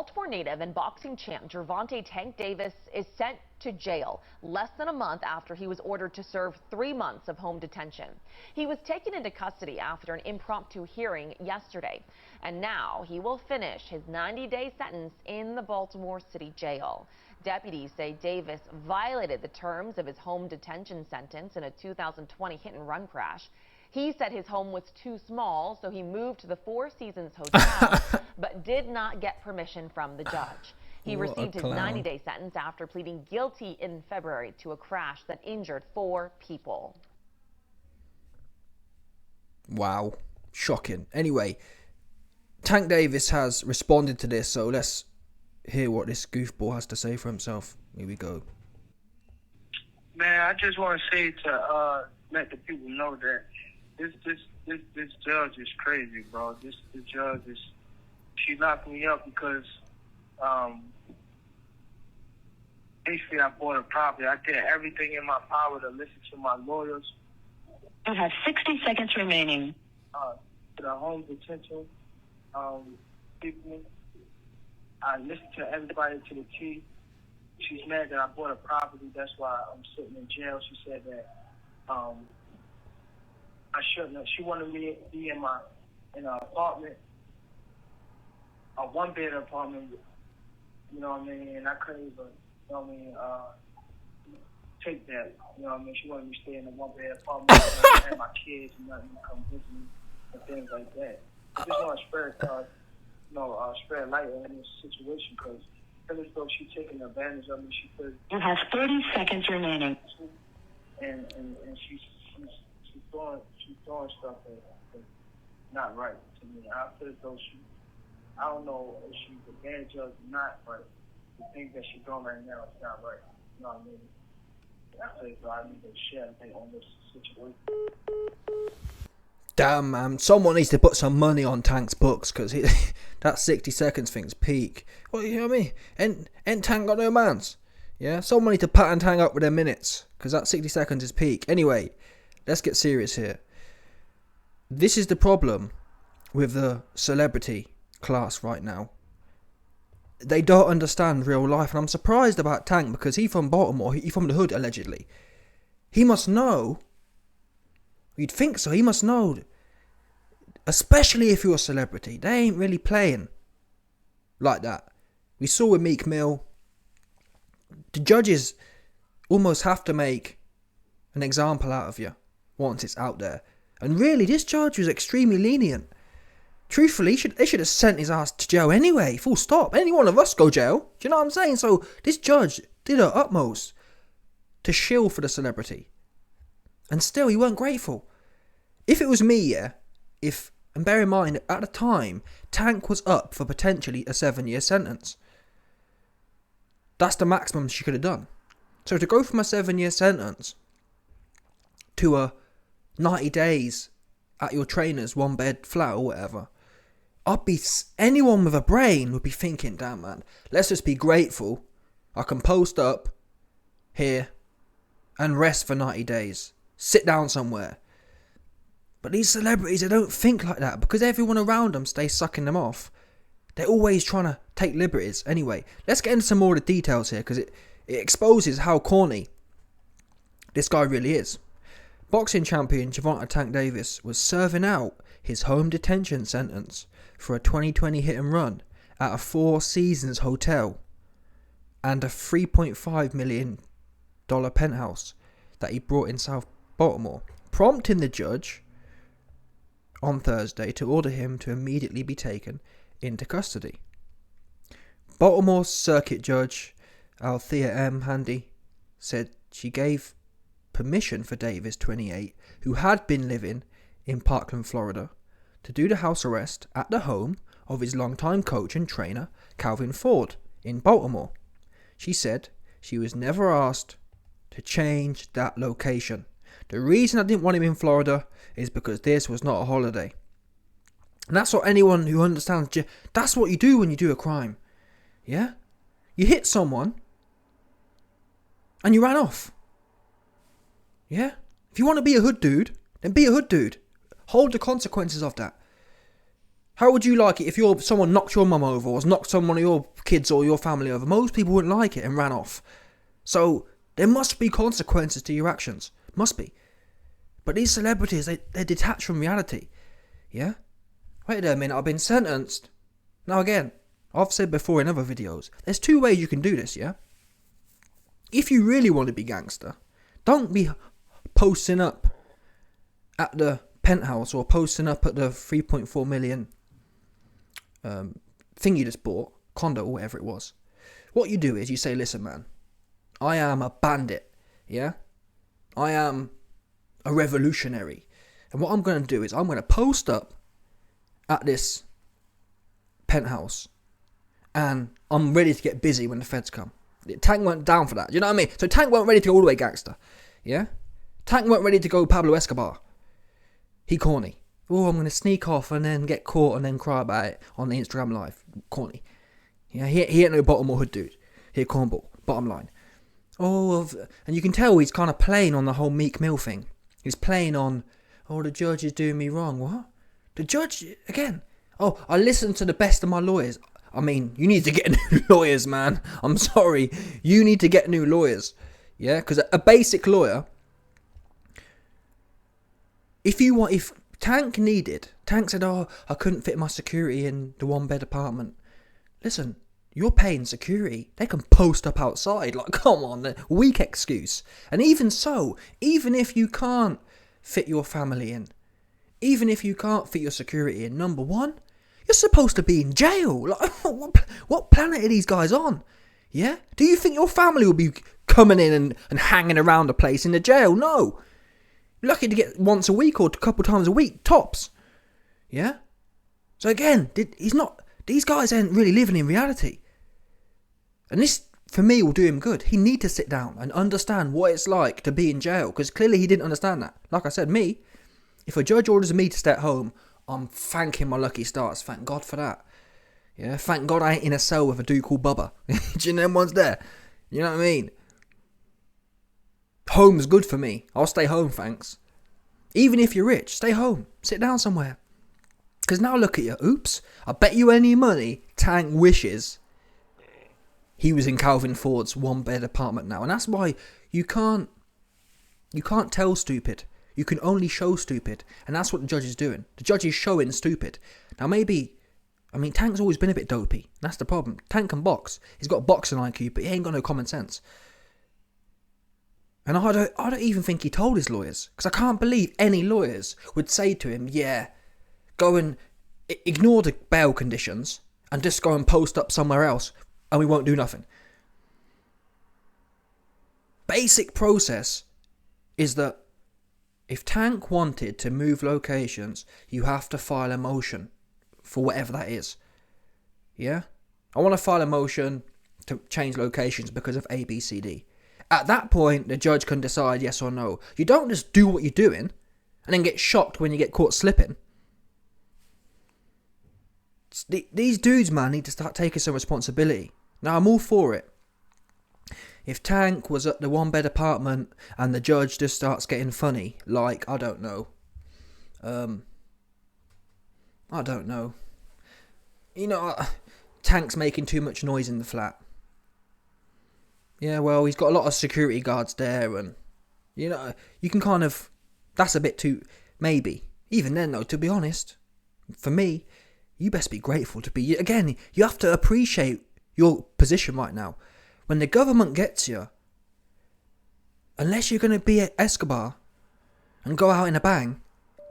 Baltimore native and boxing champ Gervonta Tank Davis is sent to jail less than a month after he was ordered to serve 3 months of home detention. He was taken into custody after an impromptu hearing yesterday, and now he will finish his 90-day sentence in the Baltimore City jail. Deputies say Davis violated the terms of his home detention sentence in a 2020 hit-and-run crash. He said his home was too small, so he moved to the Four Seasons Hotel, but did not get permission from the judge. He received his 90-day sentence after pleading guilty in February to a crash that injured 4 people. Wow. Shocking. Anyway, Tank Davis has responded to this, so let's hear what this goofball has to say for himself. Here we go. Man, I just want to say to let the people know that this judge is crazy, bro. This judge is, she locked me up because basically I bought a property. I did everything in my power to listen to my lawyers. You have 60 seconds remaining. To the home detention people. I listened to everybody to the T. She's mad that I bought a property. That's why I'm sitting in jail. She said that I shouldn't have. She wanted me to be in an apartment, a 1-bed apartment. You know what I mean? And I couldn't even, you know what I mean, take that. You know what I mean? She wanted me to stay in a 1-bed apartment. I had my kids and nothing to come visit me and things like that. I just want to spread light on this situation because I feel as though she's taking advantage of me. She could. You have 30 seconds remaining. And she's doing stuff that's not right to me. I feel as though I don't know if she's a bad judge or not, but the things that she's doing right now is not right. You know what I mean? I feel as though I need to share anything on this situation. Damn, man. Someone needs to put some money on Tank's books because that 60 seconds thing's peak. Well, you know what I mean? Ain't Tank got no mans? Yeah? Someone needs to pattern Tank up with their minutes because that 60 seconds is peak. Anyway, let's get serious here. This is the problem with the celebrity class right now. They don't understand real life, and I'm surprised about Tank because he's from Baltimore. He's from the hood, allegedly. He must know. You'd think so. He must know. Especially if you're a celebrity. They ain't really playing like that. We saw with Meek Mill. The judges almost have to make an example out of you once it's out there. And really, this judge was extremely lenient. Truthfully, they should have sent his ass to jail anyway. Full stop. Any one of us go jail. Do you know what I'm saying? So this judge did her utmost to shill for the celebrity. And still, he weren't grateful. If it was me, yeah, and bear in mind, at the time, Tank was up for potentially a 7-year sentence. That's the maximum she could have done. So to go from a 7-year sentence to a 90 days at your trainer's 1-bed flat or whatever, anyone with a brain would be thinking, damn man, let's just be grateful. I can post up here and rest for 90 days. Sit down somewhere. But these celebrities, they don't think like that because everyone around them stays sucking them off. They're always trying to take liberties. Anyway, let's get into some more of the details here because it exposes how corny this guy really is. Boxing champion Gervonta Tank Davis was serving out his home detention sentence for a 2020 hit and run at a Four Seasons hotel and a $3.5 million penthouse that he brought in South Baltimore, prompting the judge on Thursday to order him to immediately be taken into custody. Baltimore Circuit Judge Althea M. Handy said she gave permission for Davis, 28, who had been living in Parkland, Florida, to do the house arrest at the home of his longtime coach and trainer, Calvin Ford, in Baltimore. She said she was never asked to change that location. The reason I didn't want him in Florida is because this was not a holiday. And that's what anyone who understands, that's what you do when you do a crime. Yeah? You hit someone and you ran off. Yeah? If you want to be a hood dude, then be a hood dude. Hold the consequences of that. How would you like it if someone knocked your mum over or knocked someone of your kids or your family over? Most people wouldn't like it and ran off. So there must be consequences to your actions. Must be. But these celebrities, they're detached from reality. Yeah? Wait a minute, I've been sentenced. Now again, I've said before in other videos, there's 2 ways you can do this, yeah? If you really want to be gangster, don't be posting up at the penthouse or posting up at the 3.4 million thing you just bought, condo or whatever it was. What you do is you say, listen man, I am a bandit, yeah? I am a revolutionary. And what I'm going to do is I'm going to post up at this penthouse and I'm ready to get busy when the feds come. Tank went down for that, do you know what I mean? So Tank weren't ready to go all the way gangster, yeah? Tank weren't ready to go Pablo Escobar. He corny. Oh, I'm going to sneak off and then get caught and then cry about it on the Instagram live. Corny. Yeah, he ain't no bottom or hood dude. He a cornball. Bottom line. And you can tell he's kind of playing on the whole Meek Mill thing. He's playing on, the judge is doing me wrong. What? The judge, again. I listened to the best of my lawyers. I mean, you need to get new lawyers, man. I'm sorry. You need to get new lawyers. Yeah, because a basic lawyer, if Tank said, I couldn't fit my security in the 1-bed apartment. Listen, you're paying security. They can post up outside. Like, come on, weak excuse. And even so, even if you can't fit your family in, even if you can't fit your security in, number one, you're supposed to be in jail. Like, what planet are these guys on? Yeah? Do you think your family will be coming in and hanging around the place in the jail? No. You're lucky to get once a week or a couple times a week, tops. Yeah? So again, these guys ain't really living in reality. And this, for me, will do him good. He need to sit down and understand what it's like to be in jail. Because clearly he didn't understand that. Like I said, if a judge orders me to stay at home, I'm thanking my lucky stars. Thank God for that. Yeah, thank God I ain't in a cell with a dude called Bubba. Do you know one's there? You know what I mean? Home's good for me. I'll stay home, thanks. Even if you're rich, stay home. Sit down somewhere. Because now look at you. Oops. I bet you any money Tank wishes he was in Calvin Ford's 1-bed apartment now. And that's why you can't tell stupid. You can only show stupid. And that's what the judge is doing. The judge is showing stupid. Now Tank's always been a bit dopey. That's the problem. Tank can box. He's got boxing IQ, but he ain't got no common sense. And I don't even think he told his lawyers. Because I can't believe any lawyers would say to him, yeah, go and ignore the bail conditions and just go and post up somewhere else and we won't do nothing. Basic process is that if Tank wanted to move locations, you have to file a motion for whatever that is. Yeah? I want to file a motion to change locations because of A, B, C, D. At that point, the judge can decide yes or no. You don't just do what you're doing and then get shocked when you get caught slipping. These dudes, man, need to start taking some responsibility. Now, I'm all for it. If Tank was at the 1-bed apartment and the judge just starts getting funny, like, I don't know. You know, Tank's making too much noise in the flat. Yeah, well, he's got a lot of security guards there and, you know, you can kind of, that's a bit too, maybe. Even then, though, to be honest, for me, you best be grateful to be, again, you have to appreciate your position right now. When the government gets you, unless you're going to be at Escobar and go out in a bang,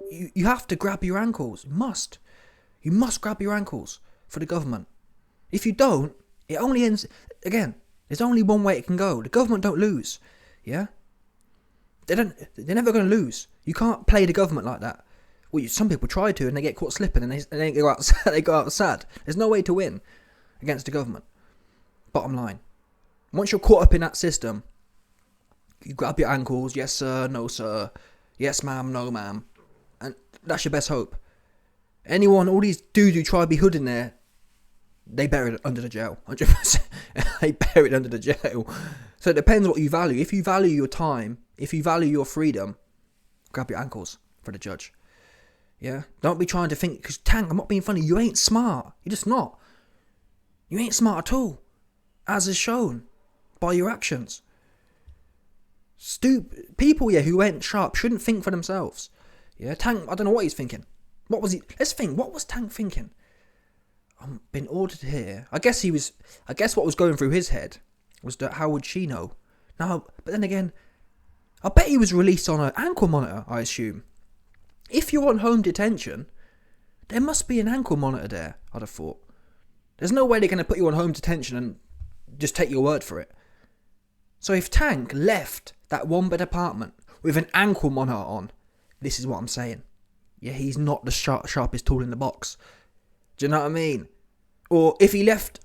you have to grab your ankles. You must grab your ankles for the government. If you don't, it only ends, again, there's only one way it can go. The government don't lose. Yeah? They're never going to lose. You can't play the government like that. Well, some people try to and they get caught slipping and they go out they go out sad. There's no way to win against the government. Bottom line. Once you're caught up in that system, you grab your ankles, yes sir, no sir, yes ma'am, no ma'am. And that's your best hope. All these dudes who try to be hood in there, they bury it under the jail. 100%. They bury it under the jail. So it depends what you value. If you value your time, if you value your freedom, grab your ankles for the judge. Yeah? Don't be trying to think, because Tank, I'm not being funny, you ain't smart. You're just not. You ain't smart at all. As is shown by your actions. People, yeah, who ain't sharp shouldn't think for themselves. Yeah, Tank, I don't know what he's thinking. What was he? Let's think, what was Tank thinking? I'm been ordered here. I guess what was going through his head was that how would she know? Now, but then again, I bet he was released on an ankle monitor, I assume. If you're on home detention, there must be an ankle monitor there, I'd have thought. There's no way they're going to put you on home detention and just take your word for it. So if Tank left that one-bed apartment with an ankle monitor on, this is what I'm saying. Yeah, he's not the sharpest tool in the box. Do you know what I mean? Or if he left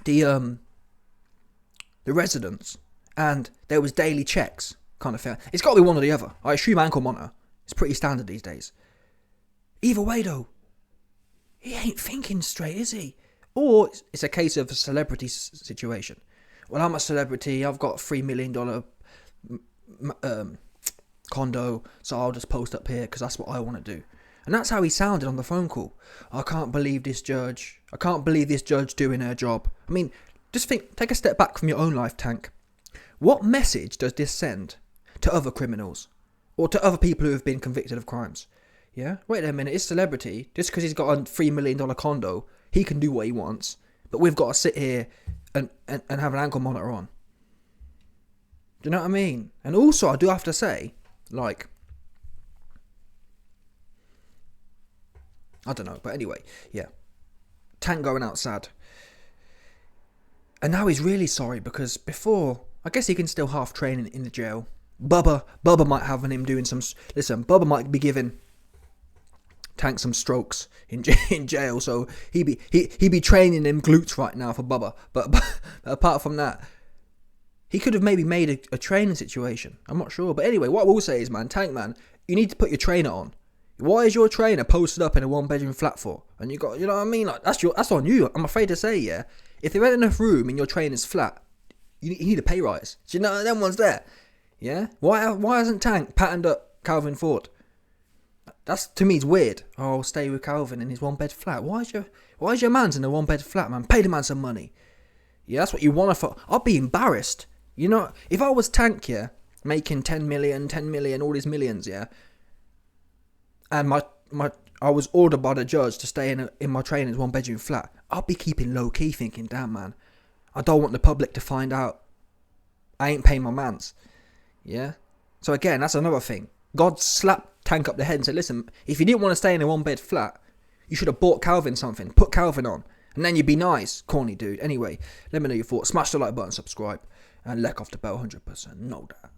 the residence and there was daily checks, kind of thing. It's got to be one or the other. I assume ankle monitor. It's pretty standard these days. Either way, though, he ain't thinking straight, is he? Or it's a case of a celebrity situation. Well, I'm a celebrity. I've got a $3 million condo, so I'll just post up here because that's what I want to do. And that's how he sounded on the phone call. I can't believe this judge. I can't believe this judge doing her job. I mean, just think, take a step back from your own life, Tank. What message does this send to other criminals? Or to other people who have been convicted of crimes? Yeah? Wait a minute, his celebrity, just because he's got a $3 million condo, he can do what he wants. But we've got to sit here and have an ankle monitor on. Do you know what I mean? And also, I do have to say, like, I don't know, but anyway, yeah. Tank going out sad. And now he's really sorry because before, I guess he can still half train in the jail. Bubba might have him doing some. Listen, Bubba might be giving Tank some strokes in jail, so he be training them glutes right now for Bubba. But apart from that, he could have maybe made a training situation. I'm not sure, but anyway, what I will say is, man, Tank man, you need to put your trainer on. Why is your trainer posted up in a one-bedroom flat for? And you got, you know what I mean? Like that's on you. I'm afraid to say, yeah. If there ain't enough room in your trainer's flat, you need a pay rise. Do you know them ones there? Yeah. Why hasn't Tank patterned up Calvin Ford? That's, to me, it's weird. Oh, I'll stay with Calvin in his one-bed flat. Why is your man's in a one-bed flat, man? Pay the man some money. Yeah, that's what you want to. I'd be embarrassed. You know, if I was Tank, yeah, making 10 million, all these millions, yeah, and I was ordered by the judge to stay in my trainer's one-bedroom flat, I'd be keeping low-key thinking, damn, man, I don't want the public to find out I ain't paying my mans. Yeah? So again, that's another thing. God slapped Tank up the head and said, listen, if you didn't want to stay in a one-bed flat, you should have bought Calvin something. Put Calvin on. And then you'd be nice. Corny dude. Anyway, let me know your thoughts. Smash the like button, subscribe, and let off the bell 100%. Know that.